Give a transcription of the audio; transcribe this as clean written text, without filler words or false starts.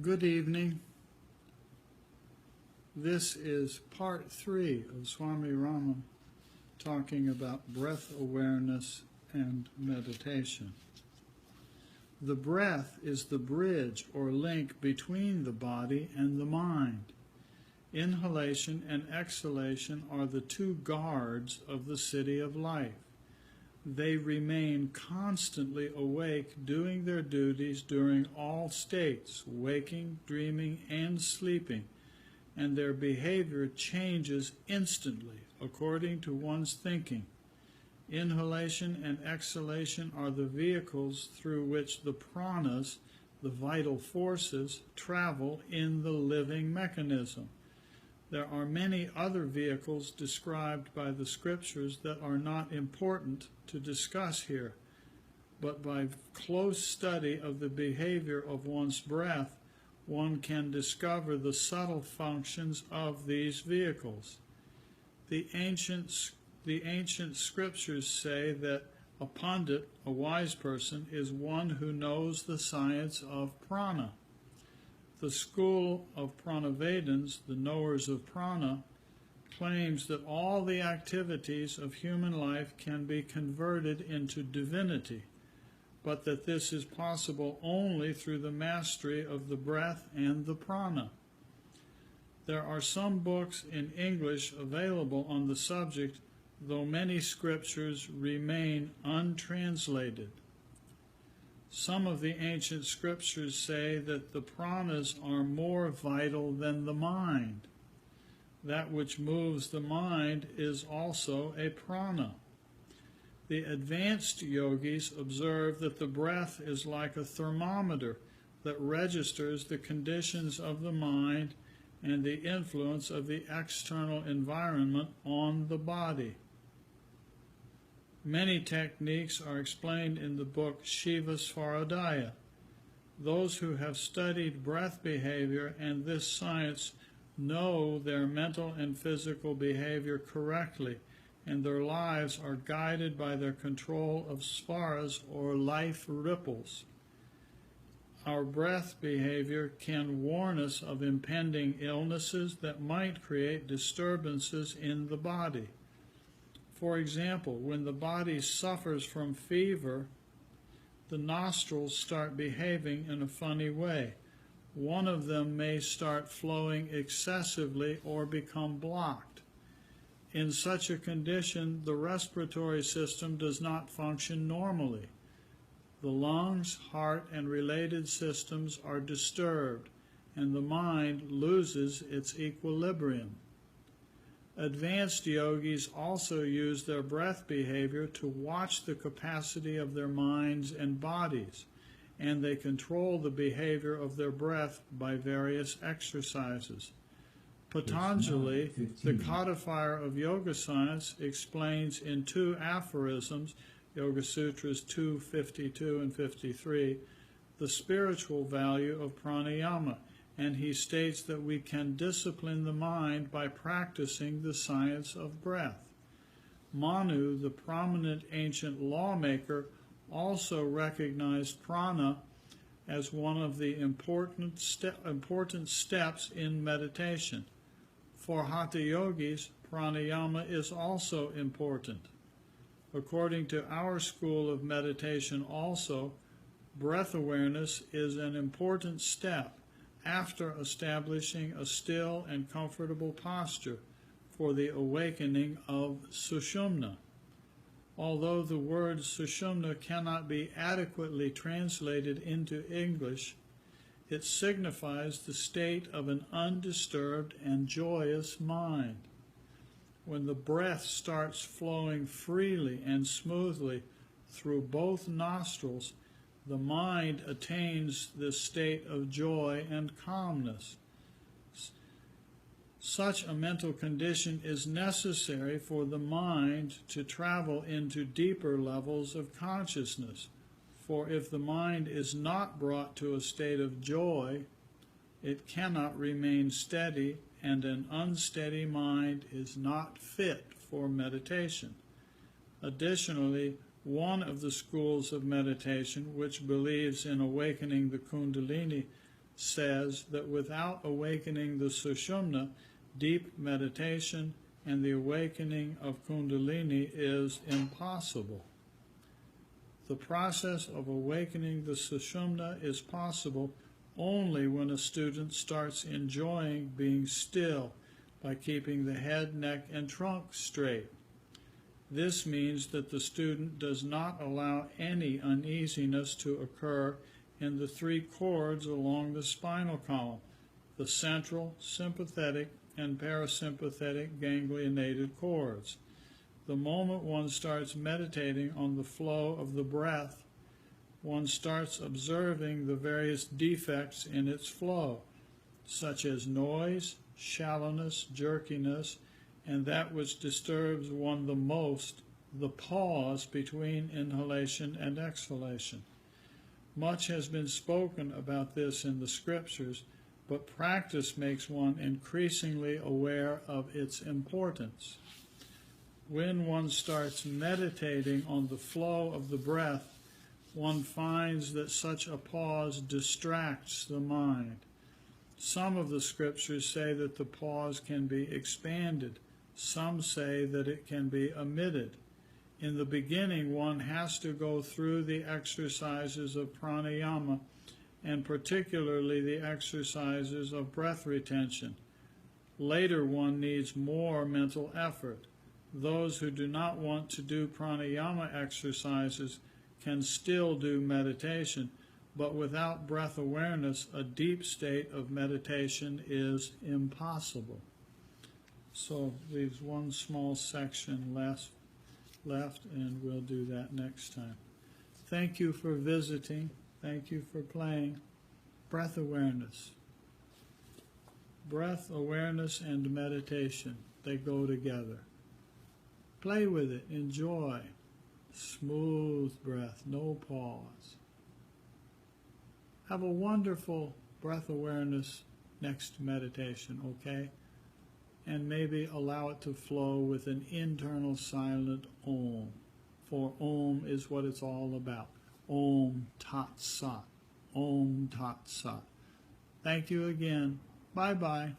Good evening. This is part 3 of Swami Rama talking about breath awareness and meditation. The breath is the bridge or link between the body and the mind. Inhalation and exhalation are the two guards of the city of life. They remain constantly awake, doing their duties during all states, waking, dreaming, and sleeping, and their behavior changes instantly according to one's thinking. Inhalation and exhalation are the vehicles through which the pranas, the vital forces, travel in the living mechanism. There are many other vehicles described by the scriptures that are not important to discuss here, but by close study of the behavior of one's breath, one can discover the subtle functions of these vehicles. The ancient scriptures say that a pandit, a wise person, is one who knows the science of prana. The school of Pranavedans, the knowers of prana, claims that all the activities of human life can be converted into divinity, but that this is possible only through the mastery of the breath and the prana. There are some books in English available on the subject, though many scriptures remain untranslated. Some of the ancient scriptures say that the pranas are more vital than the mind. That which moves the mind is also a prana. The advanced yogis observe that the breath is like a thermometer that registers the conditions of the mind and the influence of the external environment on the body. Many techniques are explained in the book Shiva Svaradaya. Those who have studied breath behavior and this science know their mental and physical behavior correctly, and their lives are guided by their control of svaras or life ripples. Our breath behavior can warn us of impending illnesses that might create disturbances in the body. For example, when the body suffers from fever, the nostrils start behaving in a funny way. One of them may start flowing excessively or become blocked. In such a condition, the respiratory system does not function normally. The lungs, heart, and related systems are disturbed, and the mind loses its equilibrium. Advanced yogis also use their breath behavior to watch the capacity of their minds and bodies, and they control the behavior of their breath by various exercises. Patanjali, the codifier of yoga science, explains in 2 aphorisms, Yoga Sutras 2:52 and 53, the spiritual value of pranayama, and he states that we can discipline the mind by practicing the science of breath. Manu, the prominent ancient lawmaker, also recognized prana as one of the important steps in meditation. For Hatha yogis, pranayama is also important. According to our school of meditation also, breath awareness is an important step after establishing a still and comfortable posture for the awakening of sushumna. Although the word sushumna cannot be adequately translated into English, it signifies the state of an undisturbed and joyous mind. When the breath starts flowing freely and smoothly through both nostrils, the mind attains this state of joy and calmness. Such a mental condition is necessary for the mind to travel into deeper levels of consciousness. For if the mind is not brought to a state of joy, it cannot remain steady, and an unsteady mind is not fit for meditation. Additionally, one of the schools of meditation, which believes in awakening the Kundalini, says that without awakening the Sushumna, deep meditation and the awakening of Kundalini is impossible. The process of awakening the Sushumna is possible only when a student starts enjoying being still by keeping the head, neck, and trunk straight. This means that the student does not allow any uneasiness to occur in the three cords along the spinal column, the central, sympathetic, and parasympathetic ganglionated cords. The moment one starts meditating on the flow of the breath, one starts observing the various defects in its flow, such as noise, shallowness, jerkiness, and that which disturbs one the most, the pause between inhalation and exhalation. Much has been spoken about this in the scriptures, but practice makes one increasingly aware of its importance. When one starts meditating on the flow of the breath, one finds that such a pause distracts the mind. Some of the scriptures say that the pause can be expanded. Some say that it can be omitted. In the beginning, one has to go through the exercises of pranayama, and particularly the exercises of breath retention. Later, one needs more mental effort. Those who do not want to do pranayama exercises can still do meditation, but without breath awareness, a deep state of meditation is impossible. So leaves one small section left, and we'll do that next time. Thank you for visiting. Thank you for playing. Breath awareness. Breath awareness and meditation, they go together. Play with it. Enjoy. Smooth breath, no pause. Have a wonderful breath awareness next meditation, okay? And maybe allow it to flow with an internal silent Om, for Om is what it's all about. Om Tat Sat. Om Tat Sat. Thank you again. Bye-bye.